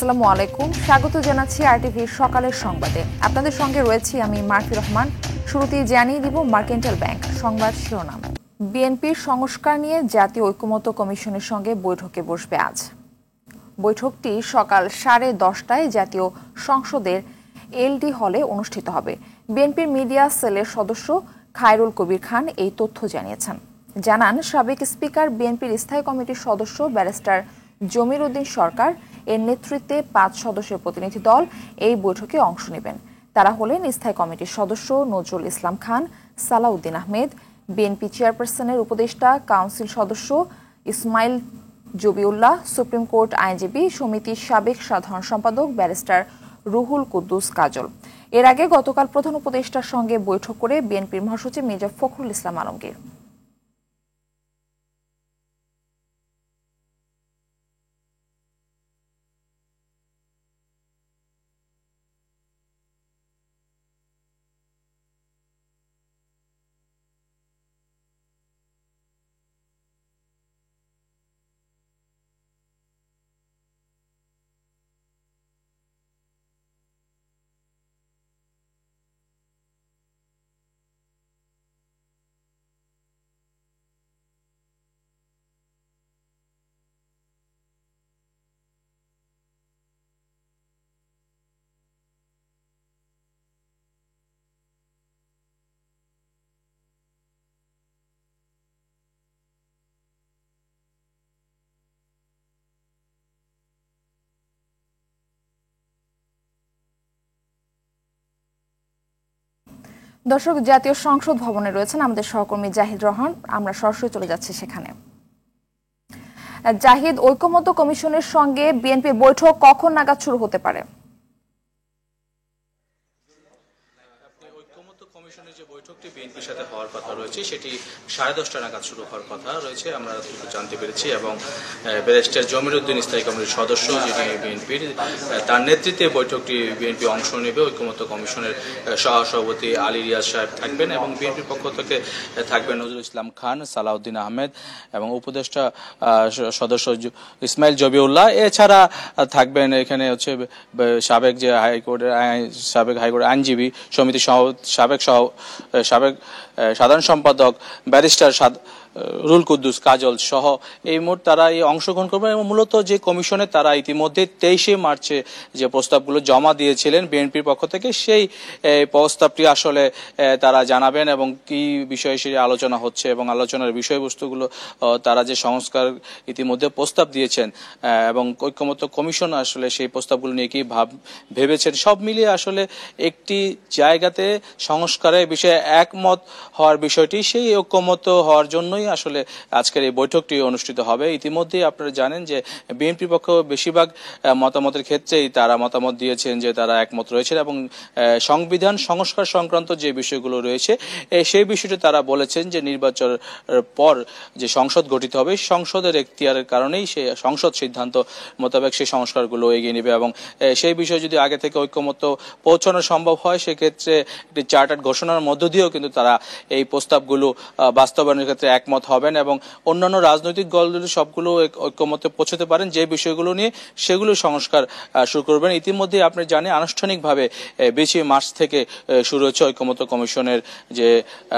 আসসালামু আলাইকুম, স্বাগত জানাচ্ছি আরটিভির সকালের সংবাদে। আপনাদের সঙ্গে রয়েছি আমি মার্ফি রহমান। শুরুতেই জানিয়ে দিব মার্কেন্টাইল ব্যাংক সংবাদ শিরোনাম। বিএনপির সংস্কার নিয়ে জাতীয় ঐকমত্য কমিশনের সঙ্গে বৈঠকে বসবে আজ। বৈঠকটি সকাল 10:30টায় জাতীয় সংসদের এলডি হলে অনুষ্ঠিত হবে। বিএনপির মিডিয়া সেলের সদস্য খায়রুল কবির খান এই তথ্য জানিয়েছেন। জানান, সাবেক স্পিকার বিএনপির স্থায়ী কমিটির সদস্য ব্যারিস্টার জমির উদ্দিন সরকার এর নেতৃত্বে 5 সদস্যের প্রতিনিধি দল এই বৈঠকে অংশ নেবেন। তারা হলেন স্থায়ী কমিটির সদস্য নজরুল ইসলাম খান, সালাউদ্দিন আহমেদ, বিএনপি চেয়ারপারসনের উপদেষ্টা কাউন্সিল সদস্য ইসমাইল জবিউল্লাহ, সুপ্রিম কোর্ট আইনজীবী সমিতির সাবেক সাধারণ সম্পাদক ব্যারিস্টার রুহুল কুদ্দুস কাজল। এর আগে গতকাল প্রধান উপদেষ্টার সঙ্গে বৈঠক করে বিএনপির মহাসচিব মির্জা ফখরুল ইসলাম আলমগীর। দর্শক, জাতীয় সংসদ ভবনে রয়েছেন আমাদের সহকর্মী জাহিদ রহমান। আমরা সরাসরি চলে যাচ্ছি সেখানে। জাহিদ, ঐকমত্য কমিশনের সঙ্গে বিএনপির বৈঠক কখন নাগাদ শুরু হতে পারে? কমিশনের যে বৈঠকটি বিএনপির সাথে হওয়ার কথা রয়েছে সেটি 10:30 নাগাদ শুরু হওয়ার কথা রয়েছে, আমরা জানতে পেরেছি। এবং ব্যারিস্টার জমির উদ্দিন স্থায়ী কমিটির সদস্য, যিনি বিএনপির, তার নেতৃত্বে বৈঠকটি বিএনপি অংশ নেবে। ঐকমত্য কমিশনের সহসভাপতি আলী রিয়াজ সাহেব থাকবেন এবং বিএনপির পক্ষ থেকে থাকবেন নজরুল ইসলাম খান, সালাউদ্দিন আহমেদ এবং উপদেষ্টা সদস্য ইসমাইল জবিউল্লাহ। এছাড়া থাকবেন এখানে হচ্ছে সাবেক হাইকোর্টের আইনজীবী সমিতির সাবেক সাধারণ সম্পাদক ব্যারিস্টার রুহুল কুদ্দুস কাজল সহ এই মোট তারা এই অংশগ্রহণ করবেন। এবং মূলত যে কমিশনে তারা ইতিমধ্যে 23শে মার্চে যে প্রস্তাবগুলো জমা দিয়েছিলেন বিএনপির পক্ষ থেকে, সেই প্রস্তাবটি আসলে তারা জানাবেন এবং কি বিষয়ে সেই আলোচনা হচ্ছে এবং আলোচনার বিষয়বস্তুগুলো তারা যে সংস্কার ইতিমধ্যে প্রস্তাব দিয়েছেন এবং ঐকমত্য কমিশন আসলে সেই প্রস্তাবগুলো নিয়ে কি ভেবেছেন, সব মিলিয়ে আসলে একটি জায়গাতে সংস্কারের বিষয়ে একমত হওয়ার বিষয়টি, সেই ঐকমত্য হওয়ার জন্যই আসলে আজকের এই বৈঠকটি অনুষ্ঠিত হবে। ইতিমধ্যেই আপনারা জানেন যে বিএনপির পক্ষ বেশিরভাগ মতামতের ক্ষেত্রেই তারা মতামত দিয়েছেন যে তারা একমত রয়েছেন এবং সংবিধান সংস্কার সংক্রান্ত যে বিষয়গুলো রয়েছে সেই বিষয়টি তারা বলেছেন যে নির্বাচনের পর যে সংসদ গঠিত হবে, সংসদের এখতিয়ারের কারণেই সেই সংসদ সিদ্ধান্ত মোতাবেক সেই সংস্কারগুলো এগিয়ে নেবে এবং সেই বিষয়ে যদি আগে থেকে ঐকমত্য পৌঁছানো সম্ভব হয় সেক্ষেত্রে একটি চার্টার ঘোষণার মধ্য দিয়েও কিন্তু তারা এই প্রস্তাবগুলো বাস্তবায়নের ক্ষেত্রে একমত হবেন এবং অন্যান্য রাজনৈতিক দলগুলো সবগুলো ঐকমত্যে পৌঁছতে পারেন যে বিষয়গুলো নিয়ে, সেগুলো সংস্কার শুরু করবেন। ইতিমধ্যে আপনি জানেন আনুষ্ঠানিকভাবে 20 মার্চ থেকে শুরু হচ্ছে ঐকমত্য কমিশনের যে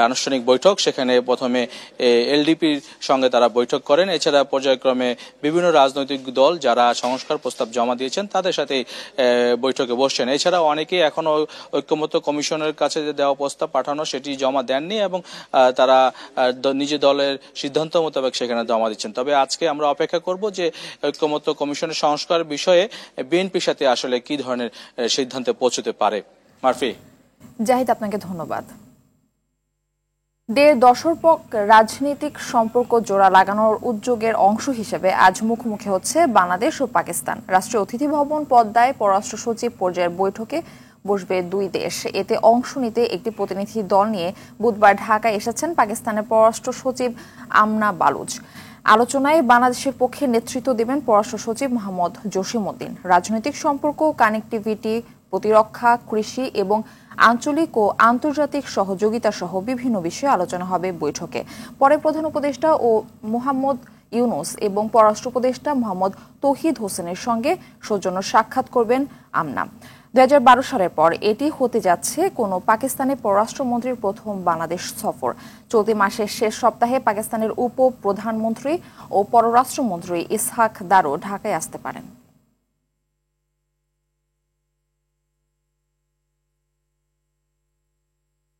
আনুষ্ঠানিক বৈঠক। সেখানে প্রথমে এলডিপির সঙ্গে তারা বৈঠক করেন। এছাড়া পর্যায়ক্রমে বিভিন্ন রাজনৈতিক দল যারা সংস্কার প্রস্তাব জমা দিয়েছেন তাদের সাথে বৈঠকে বসছেন। এছাড়া অনেকেই এখনো ঐকমত্য কমিশনের কাছে যে দেওয়া প্রস্তাব পাঠানো সেটি জমা দেননি এবং তারা নিজের দলের সিদ্ধান্ত মোতাবেক সেখানে জমা দিচ্ছেন। তবে আজকে আমরা অপেক্ষা করব যে ঐকমত্য কমিশনের সংস্কার বিষয়ে বিএনপির সাথে আসলে কি ধরনের সিদ্ধান্তে পৌঁছতে পারে। মার্ফি। জাহিদ, আপনাকে ধন্যবাদ। দেড় দশক রাজনৈতিক সম্পর্ক জোড়া লাগানোর উদ্যোগের অংশ হিসেবে আজ মুখোমুখি হচ্ছে বাংলাদেশ ও পাকিস্তান। রাষ্ট্রীয় অতিথি ভবন পদ্মায় পররাষ্ট্র সচিব পর্যায়ের বৈঠকে বসবে দুই দেশ। এতে অংশ নিতে একটি প্রতিনিধি দল নিয়ে বুধবার ঢাকায় এসেছেন পাকিস্তানের পররাষ্ট্র সচিব আমনা বালুচ। আলোচনায় বাংলাদেশের পক্ষে নেতৃত্ব দেবেন পররাষ্ট্র সচিব মোহাম্মদ জসিমউদ্দিন। রাজনৈতিক সম্পর্ক, কানেক্টিভিটি, প্রতিরক্ষা, কৃষি এবং আঞ্চলিক ও আন্তর্জাতিক সহযোগিতা সহ বিভিন্ন বিষয়ে আলোচনা হবে বৈঠকে। পরে প্রধান উপদেষ্টা ও মোহাম্মদ ইউনূস এবং পররাষ্ট্র উপদেষ্টা মোহাম্মদ তৌহিদ হোসেনের সঙ্গে সৌজন্য সাক্ষাৎ করবেন আমনা। 2012 সালের পর এটি হতে যাচ্ছে কোনো পাকিস্তানি পররাষ্ট্রমন্ত্রীর প্রথম বাংলাদেশ সফর। চলতি মাসের শেষ সপ্তাহে পাকিস্তানের উপপ্রধানমন্ত্রী ও পররাষ্ট্রমন্ত্রী ইসহাক দারও ঢাকায় আসতে পারেন।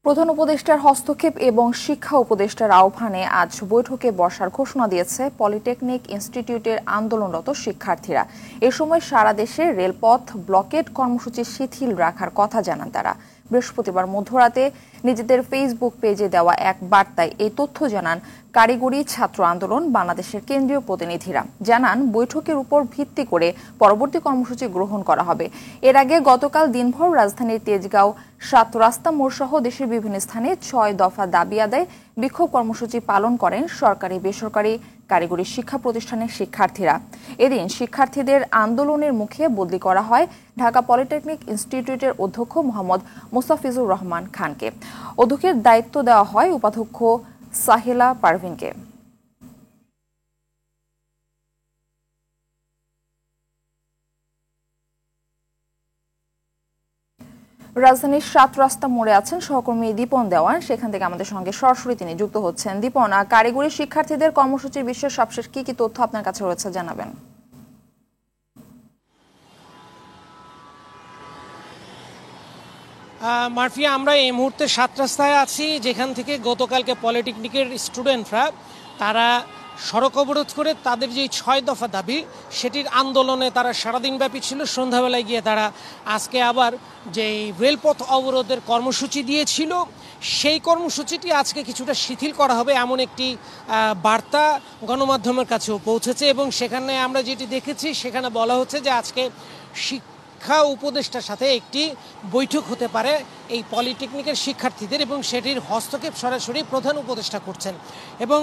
প্রধান উপদেষ্টার হস্তক্ষেপ এবং শিক্ষা উপদেষ্টার আহ্বানে আজ বৈঠকে বসার ঘোষণা দিয়েছে পলিটেকনিক ইনস্টিটিউটের আন্দোলনরত শিক্ষার্থীরা। এ সময় সারা দেশে রেলপথ ব্লকেট কর্মসূচি শিথিল রাখার কথা জানান তারা। বৃহস্পতিবার মধ্যরাতে নিজেদের ফেসবুক পেজে দেওয়া এক বার্তায় এই তথ্য জানান কারিগরি ছাত্র আন্দোলন বাংলাদেশের কেন্দ্রীয় প্রতিনিধিরা। জানান বৈঠকের উপর ভিত্তি করে পরবর্তী কর্মসূচি গ্রহণ করা হবে। এর আগে গতকাল দিনভর রাজধানীর তেজগাঁও, 7 রাস্তা মোড় সহ দেশের বিভিন্ন স্থানে 6 দফা দাবি আদায় বিক্ষোভ কর্মসূচি পালন করেন সরকারি বেসরকারি কারিগরি শিক্ষা প্রতিষ্ঠানের শিক্ষার্থীরা। এদিন শিক্ষার্থীদের আন্দোলনের মুখে বদলি করা হয় ঢাকা পলিটেকনিক ইনস্টিটিউটের অধ্যক্ষ মোহাম্মদ মোস্তাফিজুর রহমান খানকে। অধ্যক্ষের দায়িত্ব দেওয়া হয় উপাধ্যক্ষ সাহেলা পারভিনকে। রাজধানীর 7 রাস্তা মোড়ে আছেন সহকর্মী দীপন দেওয়ান, সেখান থেকে আমাদের সঙ্গে সরাসরি তিনি যুক্ত হচ্ছেন। দীপন, কারিগরি শিক্ষার্থীদের কর্মসূচির বিষয়ে সবশেষ কি কি তথ্য আপনার কাছে রয়েছে জানাবেন। মারফিয়া, আমরা এই মুহূর্তে 7 রাস্তায় আছি, যেখান থেকে গতকালকে পলিটেকনিকের স্টুডেন্টরা তারা সড়ক অবরোধ করে তাদের যে 6 দফা দাবি সেটির আন্দোলনে তারা সারাদিন ব্যাপী ছিল। সন্ধ্যাবেলায় গিয়ে তারা আজকে আবার যে রেলপথ অবরোধের কর্মসূচি দিয়েছিল সেই কর্মসূচিটি আজকে কিছুটা শিথিল করা হবে এমন একটি বার্তা গণমাধ্যমের কাছেও পৌঁছেছে। এবং সেখানে আমরা যেটি দেখেছি সেখানে বলা হচ্ছে যে আজকে শিক্ষা উপদেষ্টার সাথে একটি বৈঠক হতে পারে এই পলিটেকনিকের শিক্ষার্থীদের, এবং সেটির হস্তক্ষেপ সরাসরি প্রধান উপদেষ্টা করছেন। এবং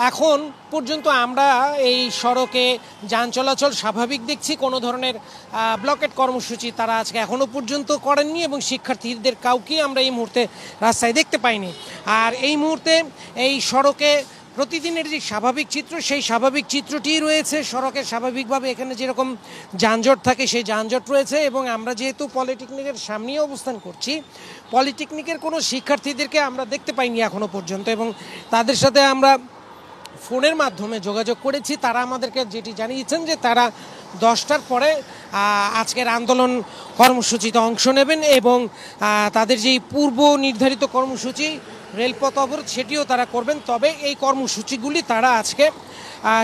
এখন পর্যন্ত আমরা এই সড়কে যান চলাচল স্বাভাবিক দেখছি, কোনো ধরনের ব্লকেট কর্মসূচি তারা আজকে এখনও পর্যন্ত করেননি এবং শিক্ষার্থীদের কাউকেই আমরা এই মুহূর্তে রাস্তায় দেখতে পাইনি। আর এই মুহূর্তে এই সড়কে প্রতিদিনের যে স্বাভাবিক চিত্র সেই স্বাভাবিক চিত্রটি রয়েছে। সড়কে স্বাভাবিকভাবে এখানে যেরকম যানজট থাকে সেই যানজট রয়েছে। এবং আমরা যেহেতু পলিটেকনিকের সামনেই অবস্থান করছি, পলিটেকনিকের কোনো শিক্ষার্থীদেরকে আমরা দেখতে পাইনি এখনো পর্যন্ত, এবং তাদের সাথে আমরা ফোনের মাধ্যমে যোগাযোগ করেছি। তারা আমাদেরকে যেটি জানিয়েছেন যে তারা 10টার পরে আজকের আন্দোলন কর্মসূচিতে অংশ নেবেন এবং তাদের যেই পূর্ব নির্ধারিত কর্মসূচি রেলপথ অবরোধ সেটিও তারা করবেন। তবে এই কর্মসূচিগুলি তারা আজকে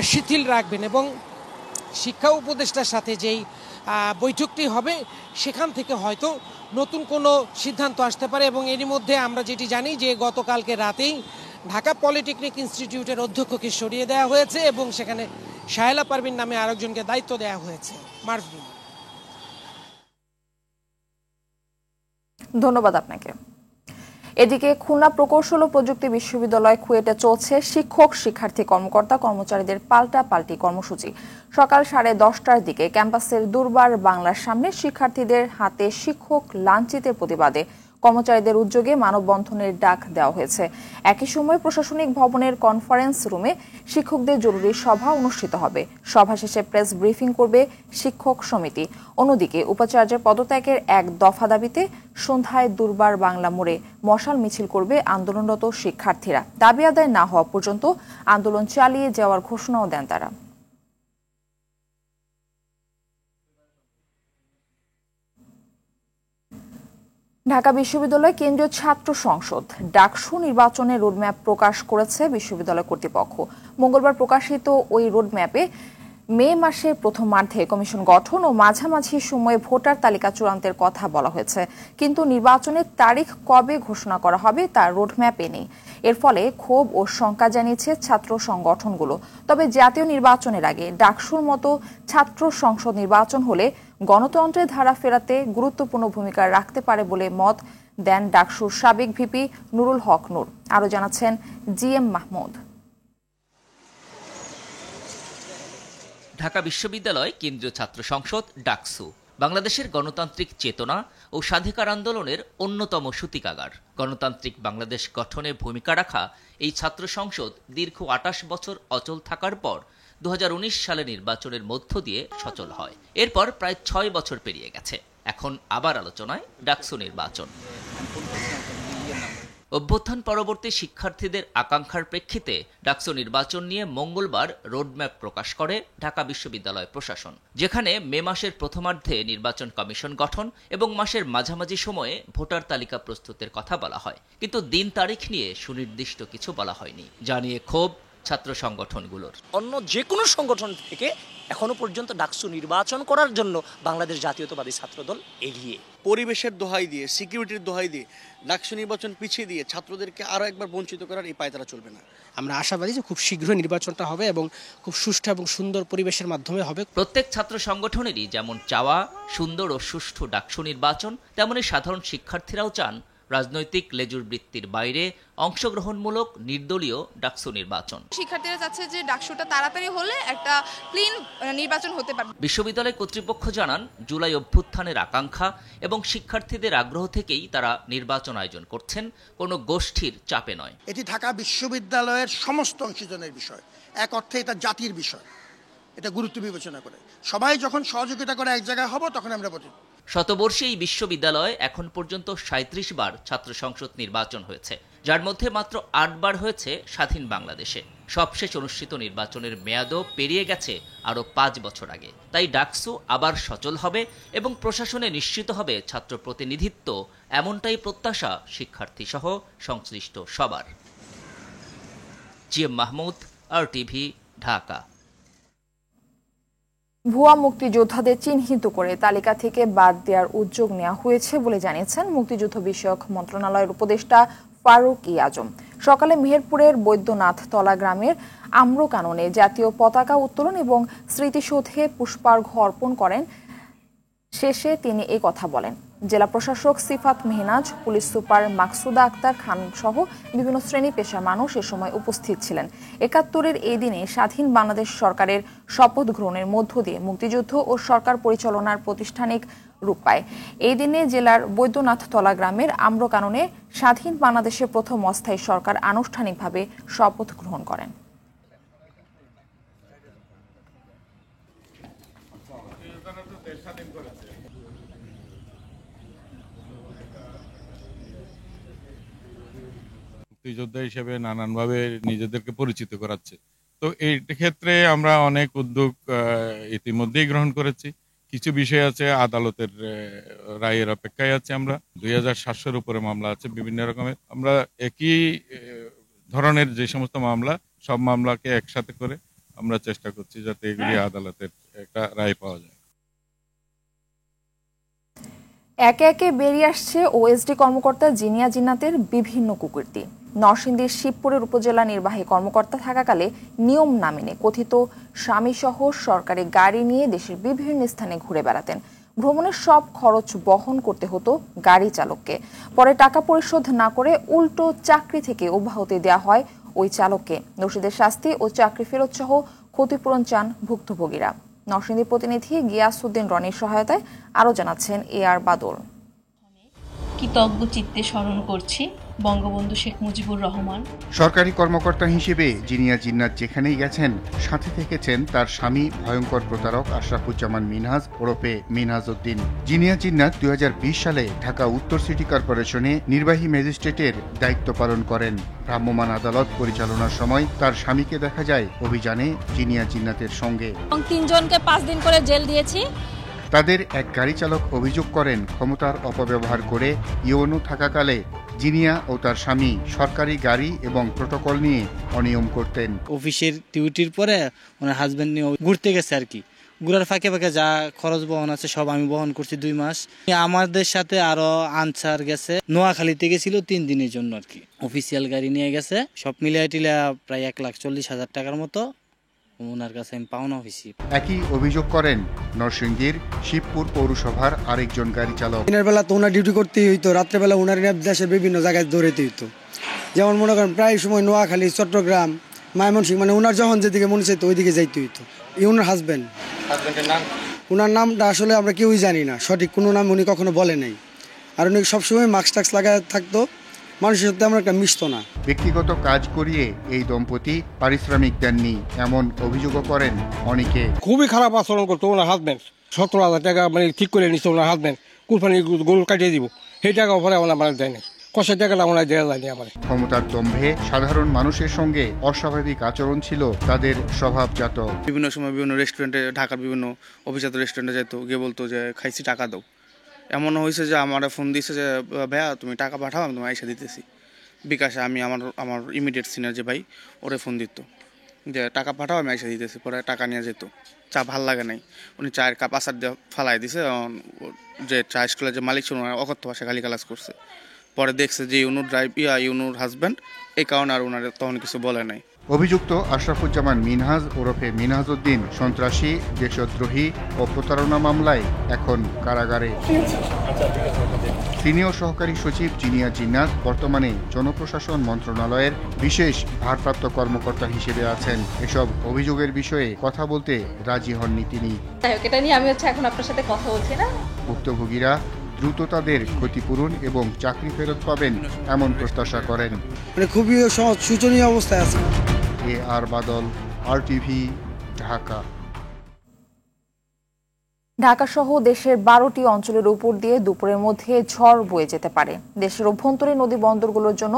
শিথিল রাখবেন এবং শিক্ষা উপদেষ্টার সাথে যেই বৈঠকটি হবে সেখান থেকে হয়তো নতুন কোনো সিদ্ধান্ত আসতে পারে। এবং এরই মধ্যে আমরা যেটি জানি যে গতকালকে রাতেই ঢাকা পলিটেকনিক ইনস্টিটিউটের অধ্যক্ষকে সরিয়ে দেওয়া হয়েছে এবং সেখানে সাহেলা পারভিন নামে আরেকজনকে দায়িত্ব দেওয়া হয়েছে। মারভিন, ধন্যবাদ আপনাকে। এদিকে খুলনা প্রকৌশল ও প্রযুক্তি বিশ্ববিদ্যালয় কুয়েটে চলছে শিক্ষক শিক্ষার্থী কর্মকর্তা কর্মচারীদের পাল্টাপাল্টি কর্মসূচি। সকাল 10:30টার দিকে ক্যাম্পাসের দুর্বার বাংলার সামনে শিক্ষার্থীদের হাতে শিক্ষক লাঞ্ছিতের প্রতিবাদে কর্মচারীদের উদ্যোগে মানববন্ধনের ডাক দেওয়া হয়েছে। একই সময় প্রশাসনিক ভবনের কনফারেন্স রুমে শিক্ষকদের জরুরি সভা অনুষ্ঠিত হবে। সভা শেষে প্রেস ব্রিফিং করবে শিক্ষক সমিতি। অন্যদিকে উপাচার্যের পদত্যাগের এক দফা দাবিতে সন্ধ্যায় দুর্বার বাংলা মোড়ে মশাল মিছিল করবে আন্দোলনরত শিক্ষার্থীরা। দাবি আদায় না হওয়া পর্যন্ত আন্দোলন চালিয়ে যাওয়ার ঘোষণাও দেন তারা। ঢাকা বিশ্ববিদ্যালয় কেন্দ্রীয় ছাত্র সংসদ ডাকসু নির্বাচনের রোডম্যাপ প্রকাশ করেছে বিশ্ববিদ্যালয় কর্তৃপক্ষ। মঙ্গলবার প্রকাশিত ওই রোডম্যাপে মে মাসের প্রথমার্ধে কমিশন গঠন ও মাঝামাঝি সময়ে ভোটার তালিকা চূড়ান্তের কথা বলা হয়েছে, কিন্তু নির্বাচনের তারিখ কবে ঘোষণা করা হবে তা রোডম্যাপে নেই। এর ফলে ক্ষোভ ও শঙ্কা জানিয়েছে ছাত্র সংগঠনগুলো। তবে জাতীয় নির্বাচনের আগে ডাকসুর মতো ছাত্র সংসদ নির্বাচন হলে গণতন্ত্রের ধারা ফেরাতে গুরুত্বপূর্ণ ভূমিকা রাখতে পারে বলে মত দেন ডাকসুর সাবেক ভিপি নুরুল হক নূর। আরও জানাচ্ছেন জিএম মাহমুদ। ঢাকা বিশ্ববিদ্যালয় কেন্দ্রীয় ছাত্র সংসদ ডাকসু বাংলাদেশের গণতান্ত্রিক চেতনা ও স্বাধিকার আন্দোলনের অন্যতম সূতিকাগার। গণতান্ত্রিক বাংলাদেশ গঠনে ভূমিকা রাখা এই ছাত্র সংসদ দীর্ঘ 28 বছর অচল থাকার পর 2019 সালে নির্বাচনের মধ্য দিয়ে সচল হয়। এরপর প্রায় 6 বছর পেরিয়ে গেছে। এখন আবার আলোচনায় ডাকসু নির্বাচন। অভ্যুত্থান পরবর্তী শিক্ষার্থীদের আকাঙ্ক্ষার প্রেক্ষিতে ডাকসু নির্বাচন নিয়ে মঙ্গলবার রোডম্যাপ প্রকাশ করে ঢাকা বিশ্ববিদ্যালয় প্রশাসন, যেখানে মে মাসের প্রথমার্ধে নির্বাচন কমিশন গঠন এবং মাসের মাঝামাঝি সময়ে ভোটার তালিকা প্রস্তুতের কথা বলা হয়। কিন্তু দিন তারিখ নিয়ে সুনির্দিষ্ট কিছু বলা হয়নি, যা নিয়ে ক্ষোভ ছাত্র সংগঠনগুলোর। অন্য যে কোনো সংগঠন থেকে এখনো পর্যন্ত ডাকসু নির্বাচন করার জন্য বাংলাদেশ জাতীয়তাবাদী ছাত্রদল এগিয়ে। পরিবেশের দোহাই দিয়ে, সিকিউরিটির দোহাই দিয়ে ডাকসু নির্বাচন পিছিয়ে দিয়ে ছাত্রদেরকে আরও একবার বঞ্চিত করার এই পায়তারা চলবে না। আমরা আশাবাদী যে খুব শীঘ্রই নির্বাচনটা হবে এবং খুব সুষ্ঠু এবং সুন্দর পরিবেশের মাধ্যমে হবে। প্রত্যেক ছাত্র সংগঠনেরই যেমন চাওয়া সুন্দর ও সুষ্ঠু ডাকসু নির্বাচন, তেমনি সাধারণ শিক্ষার্থীরাও চান রাজনৈতিক লেজুর বৃত্তির বাইরে অংশগ্রহণমূলক নির্দলীয় ডাকসু নির্বাচন। শিক্ষার্থীরা চাচ্ছে যে ডাকসুটা তাড়াতাড়ি হলে একটা ক্লিন নির্বাচন হতে পারে। বিশ্ববিদ্যালয় কর্তৃপক্ষ জানান, জুলাই অভ্যুত্থানের আকাঙ্ক্ষা এবং শিক্ষার্থীদের আগ্রহ থেকেই তারা নির্বাচন আয়োজন করছেন, কোনো গোষ্ঠীর চাপে নয়। এটি ঢাকা বিশ্ববিদ্যালয়ের সমস্ত অংশীজনের বিষয়, এক অর্থে এটা জাতির বিষয়। এটা গুরুত্ব বিবেচনা করে সবাই যখন সহযোগিতা করে এক জায়গায় হব, তখন আমরা বলি। শতবর্ষী এই বিশ্ববিদ্যালয়ে এখন পর্যন্ত 37 বার ছাত্র সংসদ নির্বাচন হয়েছে, যার মধ্যে মাত্র 8 বার হয়েছে স্বাধীন বাংলাদেশে। সবশেষ অনুষ্ঠিত নির্বাচনের মেয়াদও পেরিয়ে গেছে আরও 5 বছর আগে। তাই ডাকসু আবার সচল হবে এবং প্রশাসনে নিশ্চিত হবে ছাত্র প্রতিনিধিত্ব, এমনটাই প্রত্যাশা শিক্ষার্থী সহ সংশ্লিষ্ট সবার। GM Mahmud, RTV, Dhaka. ভুয়া মুক্তিযোদ্ধাদের চিহ্নিত করে তালিকা থেকে বাদ দেওয়ার উদ্যোগ নেওয়া হয়েছে বলে জানিয়েছেন মুক্তিযুদ্ধ বিষয়ক মন্ত্রণালয়ের উপদেষ্টা ফারুক ই আজম। সকালে মেহেরপুরের বৈদ্যনাথ তলা গ্রামের আম্রকাননে জাতীয় পতাকা উত্তোলন এবং স্মৃতিসৌধে পুষ্পার্ঘ্য অর্পণ করেন। শেষে তিনি এই কথা বলেন। জেলা প্রশাসক সিফাত মেহনাজ, পুলিশ সুপার মাকসুদা আক্তার খান সহ বিভিন্ন শ্রেণী পেশার মানুষ এ সময় উপস্থিত ছিলেন। ৭১-এর এই দিনে স্বাধীন বাংলাদেশ সরকারের শপথ গ্রহণের মধ্য দিয়ে মুক্তিযুদ্ধ ও সরকার পরিচালনার প্রাতিষ্ঠানিক রূপ পায়। এই দিনে জেলার বৈদ্যনাথ তলা গ্রামের আম্রকাননে স্বাধীন বাংলাদেশের প্রথম অস্থায়ী সরকার আনুষ্ঠানিকভাবে শপথ গ্রহণ করেন। মুক্তিযোদ্ধা হিসেবে নানানভাবে নিজেদেরকে পরিচিত করাচ্ছে। তো এই ক্ষেত্রে আমরা অনেক উদ্যোগ ইতিমধ্যেই গ্রহণ করেছি। কিছু বিষয় আছে আদালতের রায়ের অপেক্ষায় আছে। আমরা 2700-এর উপরে মামলা আছে বিভিন্ন রকমের। আমরা একই ধরনের যে সমস্ত মামলা, সব মামলাকে একসাথে করে আমরা চেষ্টা করছি যাতে এগুলি আদালতের একটা রায় পাওয়া যায়। একে একে বেরিয়ে আসছে ওএসডি কর্মকর্তা জিনিয়া জিন্নাতের বিভিন্ন কুকীর্তি। নরসিংদীর শিবপুরের উপজেলা নির্বাহী কর্মকর্তা থাকাকালে নিয়ম না মেনে কথিত স্বামীসহ সরকারি গাড়ি নিয়ে দেশের বিভিন্ন স্থানে ঘুরে বেড়াতেন। ভ্রমণের সব খরচ বহন করতে হতো গাড়ি চালককে। পরে টাকা পরিশোধ না করে উল্টো চাকরি থেকে অব্যাহতি দেওয়া হয় ওই চালককে। দোষীদের শাস্তি ও চাকরি ফেরত সহ ক্ষতিপূরণ চান ভুক্তভোগীরা। নরসিংদী প্রতিনিধি গিয়াসউদ্দিন রনির সহায়তায় আরও জানাচ্ছেন AR বাদল। কৃতজ্ঞ চিত্তে স্মরণ করছি বঙ্গবন্ধু শেখ মুজিবুর রহমান। সরকারি কর্মকর্তা হিসেবে জিনিয়া জিন্নাত যেখানেই গেছেন, সাথে থেকেছেন তার স্বামী ভয়ঙ্কর প্রতারক আশরাফুজ্জামান মিনহাজ ওরফে মিনহাজ উদ্দিন। জিনিয়া জিন্নাত 2020 সালে ঢাকা উত্তর সিটি কর্পোরেশনে নির্বাহী ম্যাজিস্ট্রেটের দায়িত্ব পালন করেন। ভ্রাম্যমাণ আদালত পরিচালনার সময় তার স্বামীকে দেখা যায় অভিযানে জিনিয়া জিন্নাতের সঙ্গে। 3 জনকে 5 দিন করে জেল দিয়েছি। তাদের এক গাড়ি চালক অভিযোগ করেন, ক্ষমতার অপব্যবহার করে ইউনো থাকাকালে জিনিয়া ও তার স্বামী সরকারি গাড়ি এবং প্রটোকল নিয়ে অনিয়ম করতেন। অফিসের ডিউটির পরে ওনার হাজবেন্ড নিয়ে ঘুরতে গেছে আর কি। ঘুরার ফাঁকে ফাঁকে যা খরচ বহন আছে সব আমি বহন করছি 2 মাস। আমাদের সাথে আরো আনসার গেছে, নোয়াখালীতে গেছিল 3 দিনের জন্য আর কি। অফিসিয়াল গাড়ি নিয়ে গেছে। সব মিলিয়ে টিলা প্রায় 1,40,000 টাকার মতো ওনার কাছে আমি পাওনা হয়েছি। একই অভিযোগ করেন নরসিংদীর শিবপুর পৌরসভার আরেকজন গাড়ি চালক। দিনের বেলা তো ওনার ডিউটি করতেই হইতো, রাত্রেবেলা ওনার দেশের বিভিন্ন জায়গায় দৌড়াতে হইতো। যেমন মনে করেন প্রায় সময় নোয়াখালী, চট্টগ্রাম, ময়মনসিংহ, মানে ওনার যখন যেদিকে মনে চাইতো ওইদিকে যাইতে হইতো। ওনার হাজবেন্ডের নাম, ওনার নামটা আসলে আমরা কেউই জানি না, সঠিক কোনো নাম উনি কখনো বলে নাই। আর উনি সবসময় মাস্ক টাক্স লাগায় থাকতো মানুষের সাথে তেমন একটা মিশতো না। ব্যক্তিগত কাজ করিয়ে এই দম্পতি পারিশ্রমিক দেননি এমন অভিযোগও করেন অনেকে। খুবই খারাপ আচরণ করতো ওনার হাজব্যান্ড। 17,000 টাকা মানে ঠিক করে নিচ্ছে ওনার হাজব্যান্ড, কুরবানি গরু কাটিয়ে দিব, সেই টাকা ওপরে ওনার মানে দেয় না, কষের টাকাটা ওনার দেওয়া যায়নি আমার। ক্ষমতার দম্ভে সাধারণ মানুষের সঙ্গে অস্বাভাবিক আচরণ ছিল তাদের স্বভাবজাত। বিভিন্ন সময় বিভিন্ন রেস্টুরেন্টে, ঢাকার বিভিন্ন অভিজাত রেস্টুরেন্টে যেত, গিয়ে বলতো যে খাইছি টাকা দাও। এমন হয়েছে যে আমার ফোন দিয়েছে যে ভাইয়া তুমি টাকা পাঠাও, আমি তোমায় এসে দিতেছি বিকাশে। আমি আমার ইমিডিয়েট সিনিয়র যে ভাই, ওরে ফোন দিত যে টাকা পাঠাও, আমি এসে দিতেছি। পরে টাকা নিয়ে যেত। চা ভাল লাগে নাই, উনি চায়ের কাপ আসার দিয়ে ফালাই দিছে। যে চা স্কুলের যে মালিক ছিল অকথ্য ভাষা গালিগালাজ করছে। পরে দেখছে যে ইউনুর হাজব্যান্ড, এই কারণে আর ওনার তখন কিছু বলে নাই। অভিযুক্ত আশরাফুজ্জামান মিনহাজ ওরফে মিনহাজ উদ্দিন সন্ত্রাসী, দেশদ্রোহী ও প্রতারণা মামলায় এখন কারাগারে। সিনিয়র সহকারী সচিব জিনিয়া জিন্নাত বর্তমানে জনপ্রশাসন মন্ত্রণালয়ের বিশেষ ভারপ্রাপ্ত কর্মকর্তা হিসেবে আছেন। এসব অভিযোগের বিষয়ে কথা বলতে রাজি হননি তিনি। এটা নিয়ে আমি এখন আপনার সাথে কথা বলছি না। ভুক্তভোগীরা দ্রুত তাদের ক্ষতিপূরণ এবং চাকরি ফেরত পাবেন এমন প্রত্যাশা করেন। মানে খুবই শোচনীয় অবস্থায় আছে। আর বাদল, RTV, ঢাকা। ঢাকা সহ দেশের 12টি অঞ্চলের উপর দিয়ে দুপুরের মধ্যে ঝড় বয়ে যেতে পারে। দেশের অভ্যন্তরীণ নদী বন্দরগুলোর জন্য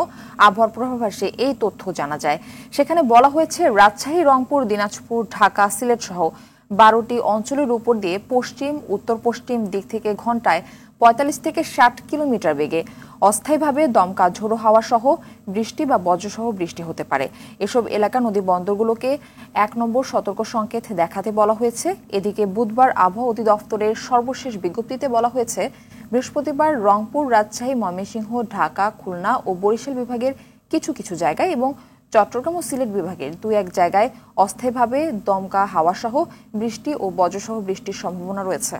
আবহাওয়ার পূর্বাভাসে এই তথ্য জানা যায়। সেখানে বলা হয়েছে রাজশাহী, রংপুর, দিনাজপুর, ঢাকা, সিলেট সহ 12টি অঞ্চলের উপর দিয়ে পশ্চিম উত্তর পশ্চিম দিক থেকে ঘন্টায় 45 থেকে 60 কিলোমিটার বেগে অস্থায়ীভাবে দমকা ঝোড়ো হাওয়া সহ বৃষ্টি বা বজ্রসহ বৃষ্টি হতে পারে। এসব এলাকা নদী বন্দরগুলোকে 1 নম্বর সতর্ক সংকেত দেখাতে বলা হয়েছে। এদিকে বুধবার আবহাওয়া অধিদপ্তরের সর্বশেষ বিজ্ঞপ্তিতে বলা হয়েছে বৃহস্পতিবার রংপুর, রাজশাহী, ময়মনসিংহ, ঢাকা, খুলনা ও বরিশাল বিভাগের কিছু কিছু জায়গায় এবং চট্টগ্রাম ও সিলেট বিভাগের 2-1 জায়গায় অস্থায়ীভাবে দমকা হাওয়া সহ বৃষ্টি ও বজ্রসহ বৃষ্টির সম্ভাবনা রয়েছে।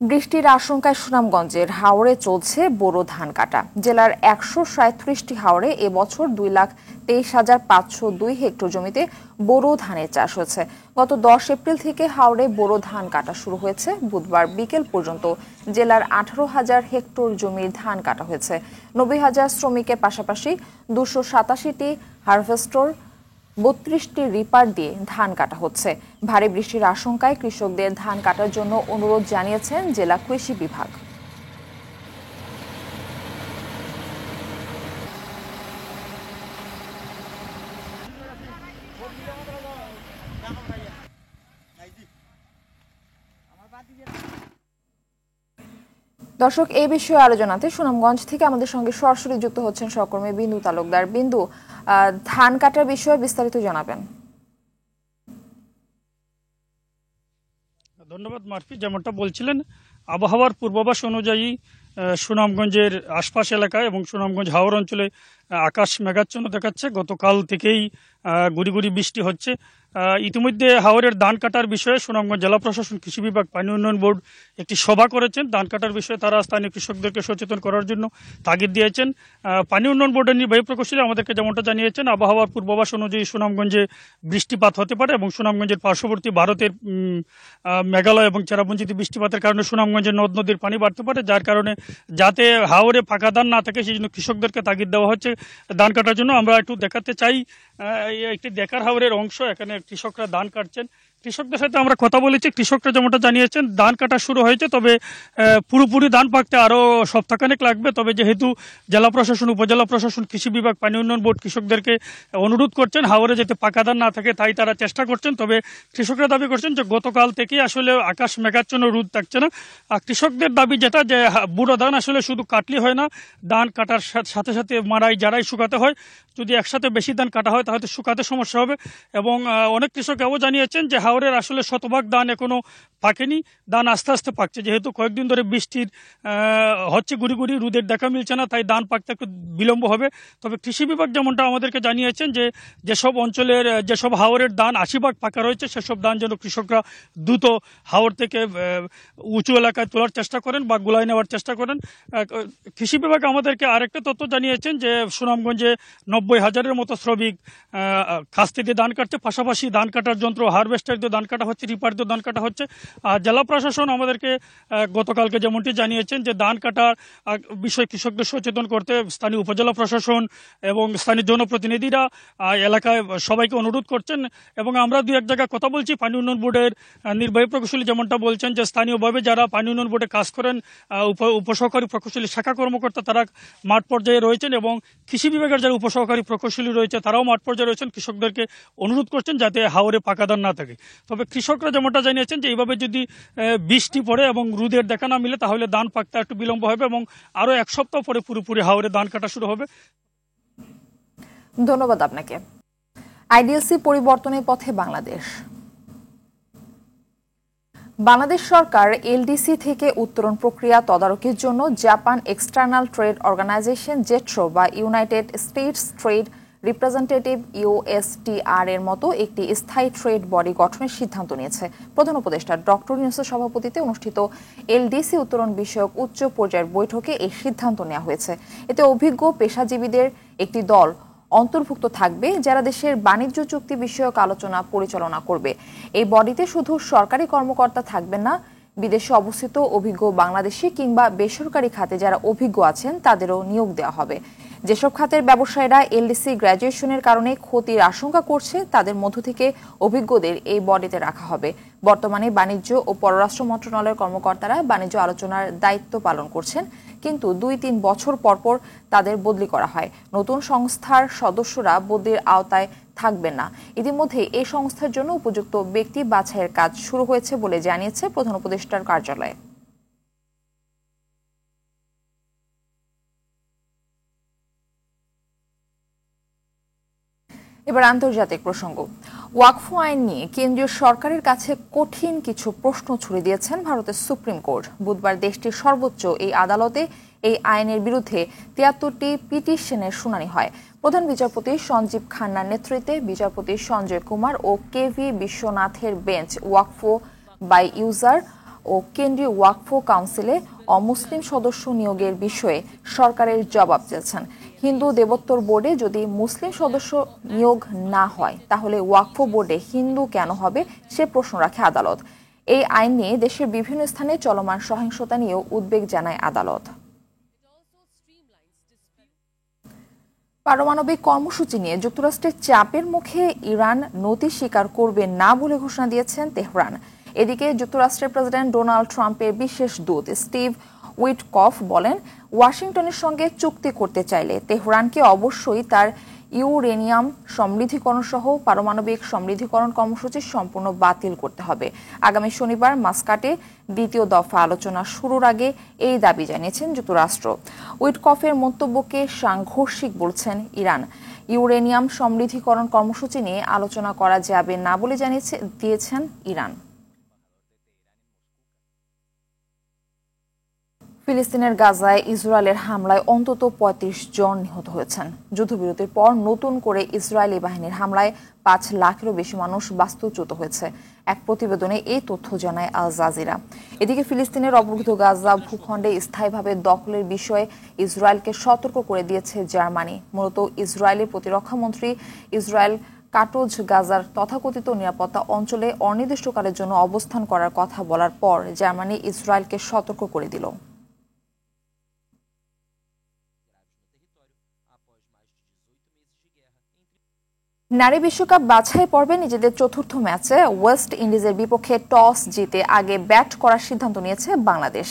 বৃষ্টির আশঙ্কায় সুনামগঞ্জের হাওরে চলছে বোরো ধান কাটা। জেলার 137টি হাওরে এবছর 2,23,502 হেক্টর জমিতে বোরো ধানের চাষ হয়েছে। গত 10 এপ্রিল থেকে হাওরে বোরো ধান কাটা শুরু হয়েছে। বুধবার বিকেল পর্যন্ত জেলার 18,000 হেক্টর জমির ধান কাটা হয়েছে। 90,000 শ্রমিকের পাশাপাশি 287টি হারভেস্টর, 32টি রিপার দিয়ে ধান কাটা হচ্ছে। ভারী বৃষ্টির আশঙ্কায় কৃষকদের ধান কাটার জন্য অনুরোধ জানিয়েছেন জেলা কৃষি বিভাগ। দর্শক, এই বিষয়ে আলোচনাতে সুনামগঞ্জ থেকে আমাদের সঙ্গে সরাসরি যুক্ত হচ্ছেন সহকর্মী বিন্দু তালুকদার। বিন্দু, ধান কাটার বিষয়ে বিস্তারিত জানাবেন। ধন্যবাদ মারফি। যেমনটা বলছিলেন, আবহাওয়ার পূর্বাভাস অনুযায়ী সুনামগঞ্জের আশপাশ এলাকায় এবং সুনামগঞ্জ হাওর অঞ্চলে আকাশ মেঘাচ্ছন্ন দেখাচ্ছে। গতকাল থেকেই গুড়ি গুড়ি বৃষ্টি হচ্ছে। ইতিমধ্যে হাওরের ধান কাটার বিষয়ে সুনামগঞ্জ জেলা প্রশাসন, কৃষি বিভাগ, পানি উন্নয়ন বোর্ড একটি সভা করেছেন। ধান কাটার বিষয়ে তারা স্থানীয় কৃষকদেরকে সচেতন করার জন্য তাগিদ দিয়েছেন। পানি উন্নয়ন বোর্ডের নির্বাহী প্রকৌশলী আমাদেরকে যেমনটা জানিয়েছেন, আবহাওয়ার পূর্বাভাস অনুযায়ী সুনামগঞ্জে বৃষ্টিপাত হতে পারে এবং সুনামগঞ্জের পার্শ্ববর্তী ভারতের মেঘালয় এবং চেরাপুঞ্জিতে বৃষ্টিপাতের কারণে সুনামগঞ্জের নদ নদীর পানি বাড়তে পারে, যার কারণে যাতে হাওরে ফাঁকা ধান না থাকে সেই জন্য কৃষকদেরকে তাগিদ দেওয়া হচ্ছে ধান কাটার জন্য। আমরা একটু দেখাতে চাই একটি দেখার হাওরের অংশ। এখানে কৃষকরা ধান কাটছেন। কৃষকদের সাথে আমরা কথা বলেছি। কৃষকরা যেমনটা জানিয়েছেন, ধান কাটা শুরু হয়েছে, তবে পুরোপুরি ধান পাকতে আরও সপ্তাহখানেক লাগবে। তবে যেহেতু জেলা প্রশাসন, উপজেলা প্রশাসন, কৃষি বিভাগ, পানি উন্নয়ন বোর্ড কৃষকদেরকে অনুরোধ করছেন হাওরে যাতে পাকা ধান না থাকে, তাই তারা চেষ্টা করছেন। তবে কৃষকরা দাবি করছেন যে গতকাল থেকেই আসলে আকাশ মেঘাচ্ছন্ন, রোদ থাকছে না। কৃষকদের দাবি যেটা, যে বুড়ো ধান আসলে শুধু কাটলি হয় না, ধান কাটার সাথে সাথে মাড়াই জারাই শুকাতে হয়। যদি একসাথে বেশি ধান কাটা হয় তাহলে শুকাতে সমস্যা হবে। এবং অনেক কৃষক এও জানিয়েছেন যে হাওরের আসলে শতভাগ ধান এখনো পাকেনি, ধান আস্তে আস্তে পাকছে। যেহেতু কয়েকদিন ধরে বৃষ্টির হচ্ছে, গুড়ি গুড়ি রোদের দেখা মিলছে না, তাই ধান পাকতে একটু বিলম্ব হবে। তবে কৃষি বিভাগ যেমনটা আমাদেরকে জানিয়েছেন যে যেসব অঞ্চলের, যেসব হাওরের ধান 80% পাকা রয়েছে, সেসব ধান যেন কৃষকরা দ্রুত হাওর থেকে উঁচু এলাকায় তোলার চেষ্টা করেন বা গুলাই নেওয়ার চেষ্টা করেন। কৃষি বিভাগ আমাদেরকে আরেকটা তথ্য জানিয়েছেন যে সুনামগঞ্জে 90,000-এর মতো শ্রমিক কাস্তে দিয়ে ধান কাটছে, পাশাপাশি ধান কাটার যন্ত্র হারভেস্টার দিয়ে ধান কাটা হচ্ছে, রিপার দিয়ে ধান কাটা হচ্ছে। আর জেলা প্রশাসন আমাদেরকে গতকালকে যেমনটি জানিয়েছেন যে ধান কাটার বিষয়ে কৃষকদের সচেতন করতে স্থানীয় উপজেলা প্রশাসন এবং স্থানীয় জনপ্রতিনিধিরা এলাকায় সবাইকে অনুরোধ করছেন। এবং আমরা দু এক জায়গায় কথা বলছি, পানি উন্নয়ন বোর্ডের নির্বাহী প্রকৌশলী যেমনটা বলছেন যে স্থানীয়ভাবে যারা পানি উন্নয়ন বোর্ডে কাজ করেন, উপসহকারী প্রকৌশলী শাখা কর্মকর্তা, তারা মাঠ পর্যায়ে রয়েছেন এবং কৃষি বিভাগের যারা উপসহকারী প্রকৌশলী রয়েছে তারাও মাঠ পর্যায়ে রয়েছেন। কৃষকদেরকে অনুরোধ করছেন যাতে হাওরে পাকা ধান না থাকে। তবে কৃষকরা যেমনটা জানিয়েছেন যে এইভাবে যদি বৃষ্টি পড়ে এবং রোদের দেখা না মিলে তাহলে ধান পাকতে একটু বিলম্ব হবে এবং আরো 1 সপ্তাহ পরে পুরোপুরি হাওরে ধান কাটা শুরু হবে। ধন্যবাদ আপনাকে। আইডিএলসি পরিবর্তনের পথে বাংলাদেশ। বাংলাদেশ সরকার এলডিসি থেকে উত্তরণ প্রক্রিয়া তদারকির জন্য Japan external trade organization JETRO বা United States trade representative USTR এর মতো একটি স্থায়ী ট্রেড বডি গঠনের সিদ্ধান্ত নিয়েছে। প্রধান উপদেষ্টা ডক্টর ইউনূসের সভাপতিত্বে অনুষ্ঠিত এলডিসি উত্তরণ বিষয়ক উচ্চ পর্যায়ের বৈঠকে এই সিদ্ধান্ত নেওয়া হয়েছে। এতে অভিজ্ঞ পেশাজীবীদের একটি দল অন্তর্ভুক্ত থাকবে যারা দেশের বাণিজ্য চুক্তি বিষয়ক আলোচনা পরিচালনা করবে। এই বডিতে শুধু সরকারি কর্মকর্তা থাকবেন না, বিদেশে অবস্থিত অভিজ্ঞ বাংলাদেশি কিংবা বেসরকারি খাতে যারা অভিজ্ঞ আছেন তাদেরও নিয়োগ দেওয়া হবে। যেসব খাতের ব্যবসায়ীরা এলডিসি গ্র্যাজুয়েশনের কারণে ক্ষতির আশঙ্কা করছে তাদের মধ্য থেকে অভিজ্ঞদের এই বডিতে রাখা হবে। বর্তমানে বাণিজ্য ও পররাষ্ট্র মন্ত্রণালয়ের কর্মকর্তারা বাণিজ্য আলোচনার দায়িত্ব পালন করছেন, কিন্তু 2-3 বছর পরপর তাদের বদলি করা হয়। নতুন সংস্থার সদস্যরা বদলির আওতায় থাকবেন না। ইতিমধ্যে এই সংস্থার জন্য উপযুক্ত ব্যক্তি বাছাইয়ের কাজ শুরু হয়েছে বলে জানিয়েছে প্রধান উপদেষ্টার কার্যালয়। এবার আন্তর্জাতিক প্রসঙ্গ। ওয়াকফ আইন নিয়ে কেন্দ্রীয় সরকারের কাছে কঠিন কিছু প্রশ্ন ছুড়ে দিয়েছেন ভারতের সুপ্রিম কোর্ট। বুধবার দেশটির সর্বোচ্চ এই আদালতে এই আইনের বিরুদ্ধে 73টি পিটিশনের শুনানি হয়। প্রধান বিচারপতি সঞ্জীব খান্নার নেতৃত্বে বিচারপতি সঞ্জয় কুমার ও কেভি বিশ্বনাথের বেঞ্চ ওয়াকফ বাই ইউজার ও কেন্দ্রীয় ওয়াকফ কাউন্সিলে অমুসলিম সদস্য নিয়োগের বিষয়ে সরকারের জবাব চেয়েছেন। হিন্দু দেবোত্তর বোর্ডে যদি মুসলিম সদস্য নিয়োগ না হয় তাহলে ওয়াকফ বোর্ডে হিন্দু কেন হবে সে প্রশ্ন রাখে আদালত। এই আইন নিয়ে দেশের বিভিন্ন স্থানে চলমান সহিংসতা নিয়েও উদ্বেগ জানায় আদালত। পারমাণবিক কর্মসূচি নিয়ে যুক্তরাষ্ট্রের চাপের মুখে ইরান নতি স্বীকার করবে না বলে ঘোষণা দিয়েছেন তেহরান। এদিকে যুক্তরাষ্ট্রের প্রেসিডেন্ট ডোনাল্ড ট্রাম্পের বিশেষ দূত স্টিভ উইটকফ বলেন, ওয়াশিংটনের সঙ্গে চুক্তি করতে চাইলে তেহরানকে অবশ্যই তার ইউরেনিয়াম সমৃদ্ধিকরণ সহ পারমাণবিক সমৃদ্ধিকরণ কর্মসূচি সম্পূর্ণ বাতিল করতে হবে। আগামী শনিবার মাস্কাটে দ্বিতীয় দফা আলোচনা শুরুর আগে এই দাবি জানিয়েছেন যুক্তরাষ্ট্র। উইটকফের মন্তব্যকে সাংঘর্ষিক বলছেন ইরান। ইউরেনিয়াম সমৃদ্ধিকরণ কর্মসূচি নিয়ে আলোচনা করা যাবে না বলে দিয়েছেন ইরান। ফিলিস্তিনের গাজায় ইসরায়েলের হামলায় অন্তত 35 জন নিহত হয়েছেন। যুদ্ধবিরতির পর নতুন করে ইসরায়েলি বাহিনীর হামলায় 5 লাখেরও বেশি মানুষ বাস্তুচ্যুত হয়েছে। এক প্রতিবেদনে এই তথ্য জানায় আল জাজিরা। এদিকে ফিলিস্তিনের অবরুদ্ধ গাজা ভূখণ্ডে স্থায়ীভাবে দখলের বিষয়ে ইসরায়েলকে সতর্ক করে দিয়েছে জার্মানি। মূলত ইসরায়েলি প্রতিরক্ষামন্ত্রী ইসরায়েল কাটোজ গাজার তথাকথিত নিরাপত্তা অঞ্চলে অনির্দিষ্টকালের জন্য অবস্থান করার কথা বলার পর জার্মানি ইসরায়েলকে সতর্ক করে দিল। নারী বিশ্বকাপ বাছাই পর্বে নিজেদের চতুর্থ ম্যাচে ওয়েস্ট ইন্ডিজের বিপক্ষে টস জিতে আগে ব্যাট করার সিদ্ধান্ত নিয়েছে বাংলাদেশ।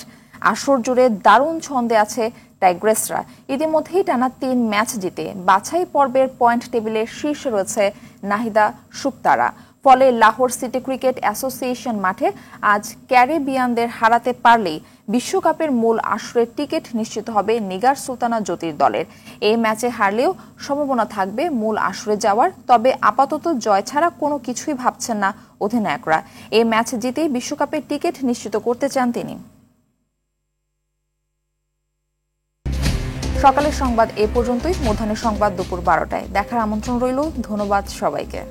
আসর জুড়ে দারুণ ছন্দে আছে টাইগ্রেসরা। ইতিমধ্যেই টানা 3 ম্যাচ জিতে বাছাই পর্বের পয়েন্ট টেবিলের শীর্ষে রয়েছে নাহিদা সুক্তারা। ফলে লাহোর সিটি ক্রিকেট অ্যাসোসিয়েশন মাঠে আজ ক্যারিবিয়ানদের হারাতে পারলেই বিশ্বকাপের মূল আসরের টিকিট নিশ্চিত হবে নিগার সুলতানা জ্যোতির দলের। এই ম্যাচে হারলেও সম্ভাবনা থাকবে মূল আসরে যাওয়ার। তবে আপাতত জয় ছাড়া কোনো কিছুই ভাবছেন না অধিনায়করা। এই ম্যাচ জিতেই বিশ্বকাপের টিকিট নিশ্চিত করতে চান তিনি। সকালের সংবাদ এ পর্যন্তই। মধ্যাহ্নের সংবাদ দুপুর 12টায় দেখার আমন্ত্রণ রইল। ধন্যবাদ সবাইকে।